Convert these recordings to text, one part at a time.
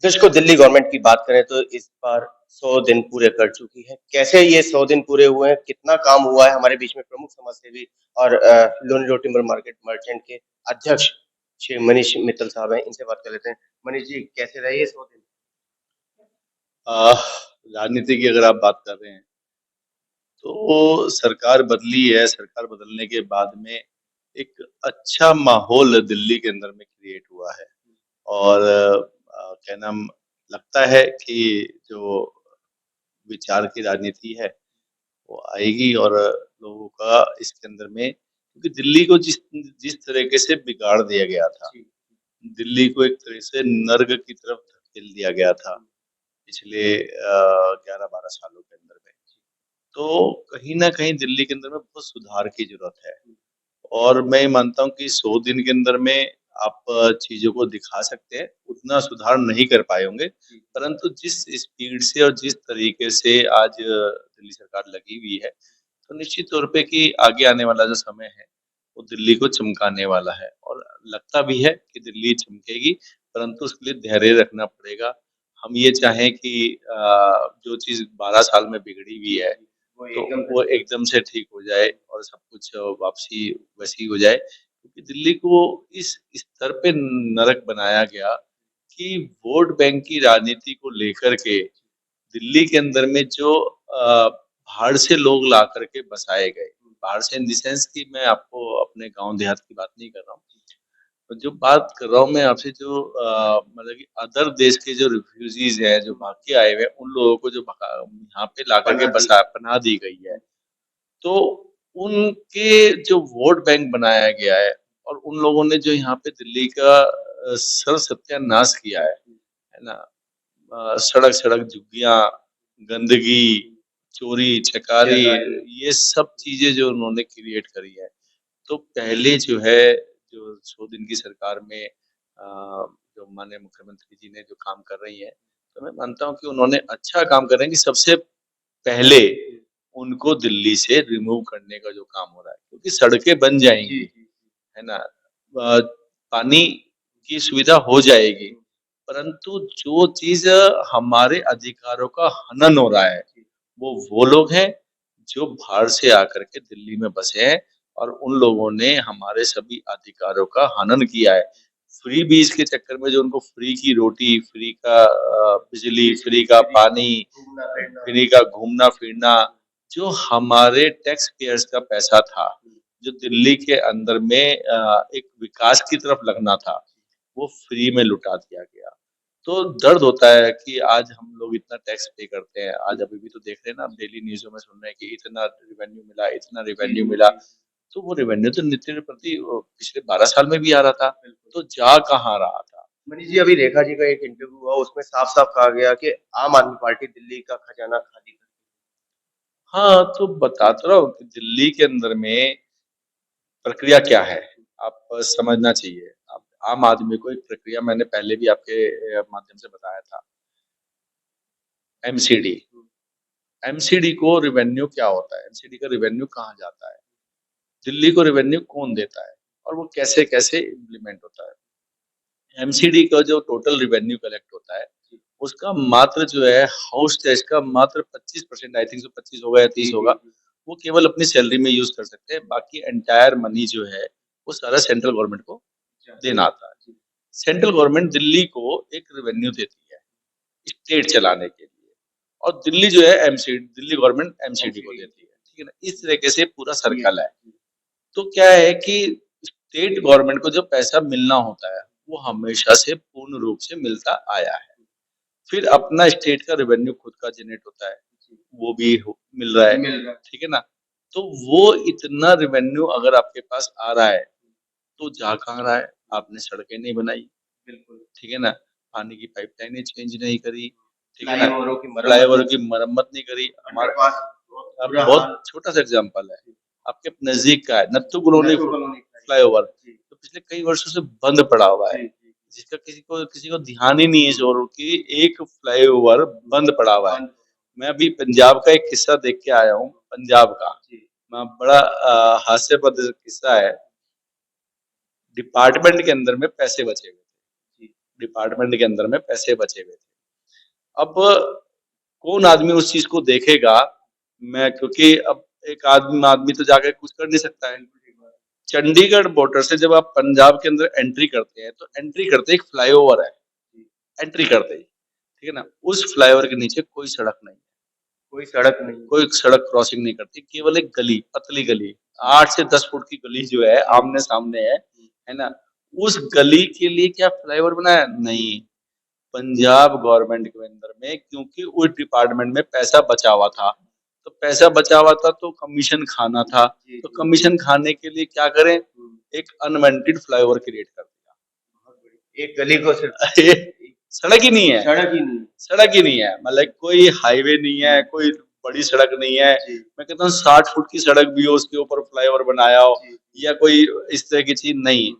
को दिल्ली गवर्नमेंट की बात करें तो इस बार 100 दिन पूरे कर चुकी है। कैसे ये 100 दिन पूरे हुए हैं? कितना काम हुआ है? हमारे बीच में प्रमुख समाजसेवी और Loni road timber market merchant के अध्यक्ष श्री मनीष मित्तल साहब हैं। इनसे बात कर लेते हैं। मनीष जी, कैसे रहे ये 100 दिन? आह, राजनीति की अगर आप बात कर रहे हैं तो सरकार बदली है। सरकार बदलने के बाद में एक अच्छा माहौल दिल्ली के अंदर में क्रिएट हुआ है। और क्या नाम लगता है कि जो विचार की राजनीति है वो आएगी। और लोगों का इसके अंदर में, क्योंकि दिल्ली को जिस जिस तरीके से बिगाड़ दिया गया था, दिल्ली को एक तरह से नर्क की तरफ धकेल दिया गया था पिछले 11-12 सालों के अंदर में। तो कहीं न कहीं दिल्ली के अंदर में बहुत सुधार की ज़रूरत है। और मैं ये मानता हूँ कि 100 दिन के अंदर में आप चीज़ों को दिखा सकते हैं, उतना सुधार नहीं कर पाए होंगे। परंतु जिस स्पीड से और जिस तरीके से आज दिल्ली सरकार लगी हुई है, तो निश्चित तौर पे कि आगे आने वाला जो समय है, वो दिल्ली को चमकाने वाला है। और लगता भी है कि दिल्ली चमकेगी, परंतु उसके लिए धैर्य रखना पड़ेगा। हम ये चाहें कि जो चीज़ 12 साल में बिगड़ी हुई है, वो तो एकदम वो से एकदम से ठीक हो जाए और सब कुछ वापसी वैसी हो जाए। क्योंकि दिल्ली को इस स्तर पे नरक बनाया गया कि वोट बैंक की राजनीति को लेकर के दिल्ली के अंदर में जो बाहर से लोग ला करके बसाए गए, बाहर से इन द सेंस कि मैं आपको अपने गाँव देहात की बात नहीं कर रहा हूँ। तो जो बात कर रहा हूँ मैं आपसे, जो मतलब कि अदर देश के जो रिफ्यूजीज़ हैं, जो भाग के आए हुए हैं, उन लोगों को जो यहाँ पे ला करके पनाह दी गई है। तो उनके जो वोट बैंक बनाया गया है और उन लोगों ने जो यहाँ पे दिल्ली का सर्व सत्यानाश किया है ना? सड़क-सड़क झुग्गियाँ, गंदगी, चोरी, चकारी, ये सब चीज़ें जो उन्होंने क्रिएट करी है। तो पहले जो है, जो 100 दिन की सरकार में जो माननीय मुख्यमंत्री जी ने जो काम कर रही हैं, तो मैं मानता हूँ कि उन्होंने अच्छा काम कर रहे हैं कि सबसे पहले उनको दिल्ली से रिमूव करने का जो काम हो रहा है, क्योंकि सड़कें बन जाएँगी, है ना? पानी की सुविधा हो जाएगी, परंतु जो चीज़ हमारे अधिकारों का हनन हो रहा है, वो लोग हैं जो बाहर से आकर के दिल्ली में बसे हैं और उन लोगों ने हमारे सभी अधिकारों का हनन किया है। फ्री बीज के चक्कर में जो उनको फ्री की रोटी, फ्री का बिजली, फ्री का पानी, फ्री का घूमना-फिरना, जो हमारे टैक्स पेयर्स का पैसा था, जो दिल्ली के अंदर में एक विकास की तरफ लगना था, वो फ्री में लुटा दिया गया। तो दर्द होता है कि आज हम लोग इतना टैक्स पे करते हैं। आज अभी भी तो देख रहे हैं ना, आप डेली न्यूज़ों में सुन रहे हैं कि इतना रेवेन्यू मिला, इतना रेवेन्यू मिला। तो वो रेवेन्यू तो नित्य प्रति पिछले 12 साल में भी आ रहा था, तो जा कहाँ रहा था? मनीष जी, अभी रेखा जी का एक इंटरव्यू हुआ, उसमें साफ-साफ कहा गया कि आम आदमी पार्टी दिल्ली का खजाना खाली कर। हाँ, तो बता तो रहा हूँ कि दिल्ली के अंदर में प्रक्रिया क्या है, आप समझना चाहिए। आप आम आदमी को एक प्रक्रिया मैंने पहले भी आपके माध्यम से बताया था, एमसीडी। एमसीडी को रिवेन्यू क्या होता है? एमसीडी का रिवेन्यू कहाँ जाता है? दिल्ली को रिवेन्यू कौन देता है? और वो कैसे-कैसे इम्प्लीमेंट होता है? एमसीडी का जो टोटल रिवेन्यू कलेक्ट होता है, उसका मात्र जो है हाउस टैक्स का मात्र 25% आई थिंक सो 25 होगा या 30 होगा, वो केवल अपनी सैलरी में यूज़ कर सकते हैं। बाकी एंटायर मनी जो है, वो सारा सेंट्रल गवर्नमेंट को देना आता है। सेंट्रल गवर्नमेंट दिल्ली को एक रेवेन्यू देती है, स्टेट चलाने के लिए। और दिल्ली जो है एमसीडी, दिल्ली गवर्नमेंट एमसीडी को देती है, ठीक है ना? इस तरीके से पूरा सर्कल है। तो क्या है कि स्टेट गवर्नमेंट को जो पैसा मिलना होता है, वो हमेशा से पूर्ण रूप से मिलता आया है। फिर अपना स्टेट का रेवेन्यू खुद का जनरेट होता है, वो भी मिल रहा है, ठीक है ना? तो वो इतना रेवेन्यू अगर आपके पास आ रहा है, तो जा कहाँ रहा है? आपने सड़कें नहीं बनाई, ठीक है ना? पानी की पाइपलाइनें चेंज नहीं करी, ठीक है ना? फ्लाईओवरों की मरम्मत नहीं करी। हमारा अब बहुत छोटा-सा एग्ज़ाम्पल है, आपके नज़दीक का है, नत्थू कॉलोनी फ्लाईओवर, तो पिछले कई वर्षों से बंद पड़ा हुआ है, जिसका किसी को ध्यान ही नहीं है इस ओर कि एक फ्लाईओवर बंद पड़ा हुआ है। मैं अभी पंजाब का एक किस्सा देख के आया हूँ, पंजाब का। बड़ा हास्यपद किस्सा है। डिपार्टमेंट के अंदर में पैसे बचे हुए थे। डिपार्टमेंट के अंदर में पैसे बचे हुए थे। अब कौन आदमी उस चीज को देखेगा? मैं क्योंकि अब एक आदमी आदमी तो जाके कुछ कर नहीं सकता है। चंडीगढ़ बॉर्डर से जब आप पंजाब के अंदर एंट्री करते हैं तो एंट्री करते ही एक फ्लाईओवर है, एंट्री करते ही, ठीक है ना? उस फ्लाईओवर के नीचे कोई सड़क नहीं है, कोई सड़क क्रॉसिंग नहीं करती, केवल एक गली, पतली गली, 8 से 10 फुट की गली जो है आमने सामने है ना? उस गली के लिए क्या फ्लाईओवर बनाया? नहीं। पंजाब गवर्नमेंट के अंदर में क्योंकि उस डिपार्टमेंट में पैसा बचा हुआ था, तो पैसा बचा हुआ था तो कमीशन खाना था, तो कमीशन खाने के लिए क्या करें? एक अनवांटेड फ्लाईओवर क्रिएट कर दिया। एक गली को सिर्फ सड़क ही नहीं है, सड़क ही नहीं, सड़क ही नहीं है, मतलब कोई हाईवे नहीं है, कोई बड़ी सड़क नहीं है। मैं कहता हूँ 60 फुट की सड़क भी हो, उसके ऊपर फ्लाईओवर बनाया हो या कोई इस तरह की चीज नहीं।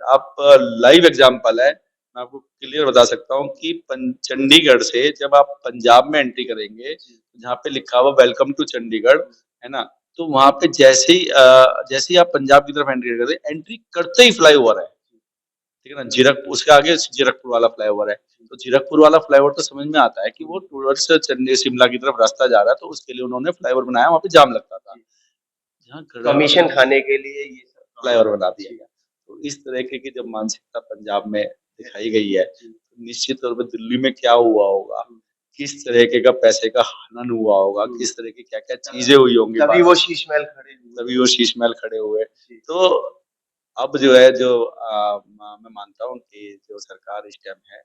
आप लाइव एग्जांपल है, मैं आपको क्लियर बता सकता हूँ कि चंडीगढ़ से जब आप पंजाब में एंट्री करेंगे, जहाँ पे लिखा हुआ वेलकम टू चंडीगढ़, है ना? तो वहां पे जैसे ही आप पंजाब की तरफ एंट्री करते, एंट्री करते ही फ्लाईओवर है, ठीक है ना? जीरकपुर, उसके आगे जीरकपुर वाला फ्लाईओवर है। तो जीरकपुर वाला फ्लाईओवर तो समझ में आता है कि वो टूवर्ड्स चंडी शिमला की तरफ रास्ता जा रहा है, तो उसके लिए उन्होंने फ्लाईओवर बनाया, वहां पे जाम लगता था। जहाँ कमीशन खाने के लिए ये सब फ्लाईओवर बना दिया गया। तो इस तरीके की जब मानसिकता पंजाब में दिखाई गई है, तो निश्चित तौर पर दिल्ली में क्या हुआ होगा, किस तरीके का पैसे का हनन हुआ होगा, किस तरह की क्या क्या चीजें हुई होंगी, तभी वो शीश महल खड़े हुए, तभी वो शीश महल खड़े हुए। तो अब जो है जो मैं मानता हूँ कि जो सरकार इस टाइम है,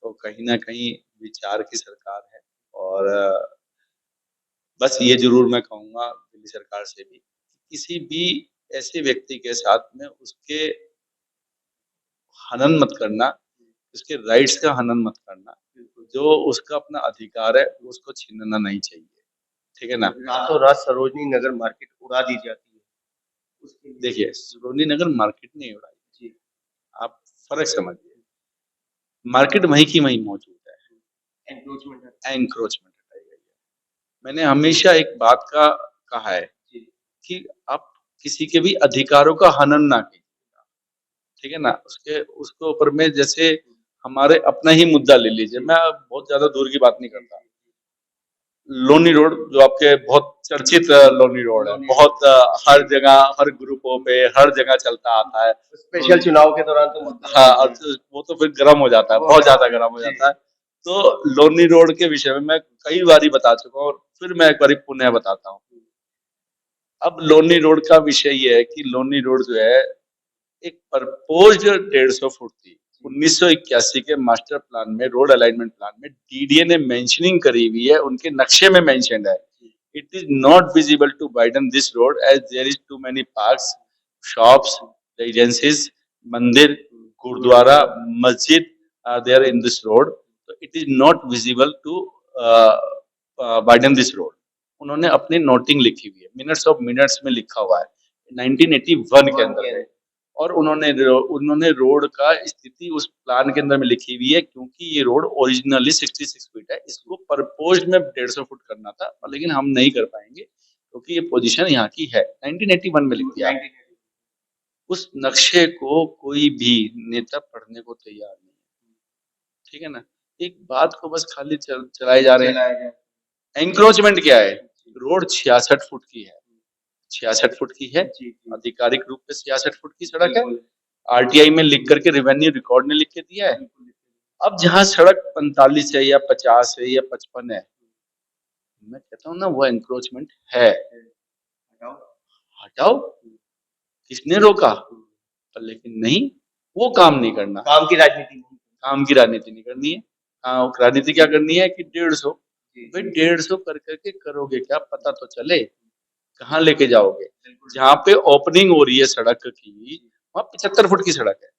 तो कहीं न कहीं विचार की सरकार है। और बस ये ज़रूर मैं कहूँगा दिल्ली सरकार से भी, किसी भी ऐसे व्यक्ति के साथ में उसके हनन मत करना, उसके राइट्स का हनन मत करना। जो उसका अपना अधिकार है, उसको छीनना नहीं चाहिए, ठीक है ना? रातों रात सरोजनी नगर मार्केट उड़ा दी जाती है। देखिए, सरोजनी नगर मार्केट नहीं उड़ाई, जी, आप फ़र्क समझिए। मार्केट वहीं की वहीं मौजूद है, एनक्रोचमेंट हटाई गई है। मैंने हमेशा एक बात का कहा है कि आप किसी के भी अधिकारों का हनन ना कीजिएगा, ठीक है ना? उसके ऊपर में जैसे हमारे अपना ही मुद्दा ले लीजिए, मैं बहुत ज़्यादा दूर की बात नहीं करता। लोनी रोड जो आपके बहुत चर्चित लोनी रोड है, बहुत हर जगह, हर ग्रुपों पे, हर जगह चलता आता है। स्पेशल चुनाव के दौरान तो हाँ, और वो तो फिर गर्म हो जाता है, बहुत ज़्यादा गर्म हो जाता है। तो लोनी रोड के विषय में मैं कई बारी बता चुका हूँ और फिर मैं एक बारी पुनः बताता हूँ। अब लोनी रोड का विषय ये है कि लोनी रोड जो है एक प्रपोज्ड 150 फुट थी। 1981 के मास्टर प्लान में, रोड अलाइनमेंट प्लान में डीडीए ने मेंशनिंग करी हुई है, उनके नक्शे में मेंशन्ड है। It is not visible to widen this road as there is too many parks, shops, residencies, मंदिर, गुरुद्वारा, मस्जिद are there in this road. तो it is not visible to widen this road. उन्होंने अपनी नोटिंग लिखी हुई है, मिनट्स ऑफ मिनट्स में लिखा हुआ है 1981 के अंदर में। और उन्होंने रोड का स्थिति उस प्लान के अंदर में लिखी हुई है, क्योंकि ये रोड ओरिजिनली 66 फीट है, इसको प्रपोज में 150 फुट करना था, लेकिन हम नहीं कर पाएंगे क्योंकि ये पोजीशन यहाँ की है, 1981 में लिख दिया है। उस नक्शे को कोई भी नेता पढ़ने को तैयार नहीं, ठीक है ना? एक बात को बस खाली चलाए जा रहे हैं। एंक्रोचमेंट क्या है? रोड 66 फुट की है, 66 फुट की है, आधिकारिक रूप से 66 फुट की सड़क है। आरटीआई में लिख करके रेवेन्यू रिकॉर्ड ने लिख के दिया है। अब जहाँ सड़क 45 है या 50 है या 55 है, मैं कहता हूँ ना वो एंक्रोचमेंट है, हटाओ। किसने रोका? पर लेकिन नहीं, वो काम नहीं करना, काम की राजनीति नहीं, काम की राजनीति नहीं करनी है। राजनीति क्या करनी है कि 150, भाई 150 कर करके करोगे क्या? पता तो चले, कहाँ लेके जाओगे? जहाँ पे ओपनिंग हो रही है सड़क की, वहाँ 75 फुट की सड़क है,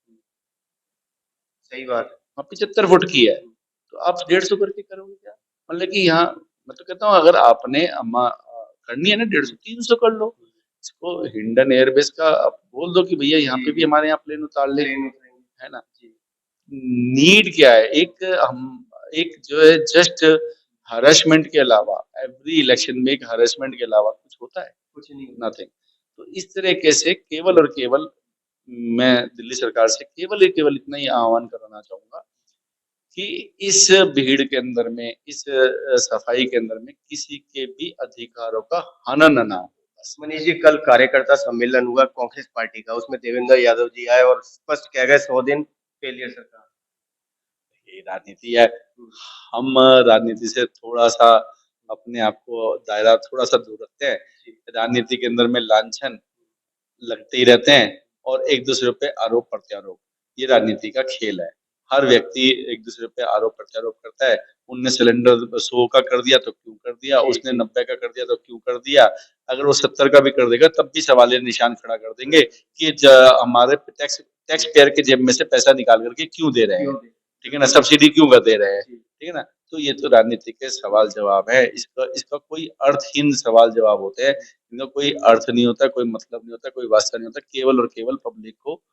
सही बात है। वहाँ 75 फुट की है, तो आप 150 करके करोगे क्या? मतलब कि यहाँ मैं तो कहता हूँ अगर आपने करनी है ना 150, 300 कर लो। इसको हिंडन एयरबेस का आप बोल दो कि भैया यहाँ पे भी हमारे यहाँ प्लेन उतार ले, है ना? नीड क्या है? एक जो है जस्ट हरासमेंट के अलावा, एवरी इलेक्शन में एक हरासमेंट के अलावा कुछ होता है? कुछ नहीं, नथिंग। तो इस तरीके से केवल और केवल मैं दिल्ली सरकार से केवल इतना ही आह्वान करना चाहूंगा कि इस भीड़ के अंदर में, इस सफाई के अंदर में किसी के भी अधिकारों का हनन ना हो। बस। मनीष जी, कल कार्यकर्ता सम्मेलन हुआ कांग्रेस पार्टी का, उसमें देवेंद्र यादव जी आए और स्पष्ट कह गए 100 दिन फेलियर सरकार। ये राजनीति है। हम राजनीति से थोड़ा-सा अपने आप को दायरा थोड़ा-सा दूर रखते हैं। राजनीति के अंदर में लांछन लगते ही रहते हैं और एक-दूसरे पे आरोप-प्रत्यारोप, ये राजनीति का खेल है। हर व्यक्ति एक-दूसरे पे आरोप-प्रत्यारोप करता है। उनने सिलेंडर 100 का कर दिया तो क्यों कर दिया? जी, उसने जी। 90 का कर दिया तो क्यों कर दिया? अगर वो 70 का भी कर देगा तब भी सवालिया निशान खड़ा कर देंगे कि हमारे टैक्स पेयर के जेब में से पैसा निकाल कर के क्यों दे रहे हैं? ठीक है ना? सब्सिडी क्यों कर दे रहे हैं? ठीक है ना? तो ये तो राजनीति के सवाल-जवाब है। इसका इसका कोई अर्थहीन सवाल-जवाब होते हैं। इनका कोई अर्थ नहीं होता, कोई मतलब नहीं होता, कोई वास्ता नहीं होता, केवल और केवल पब्लिक को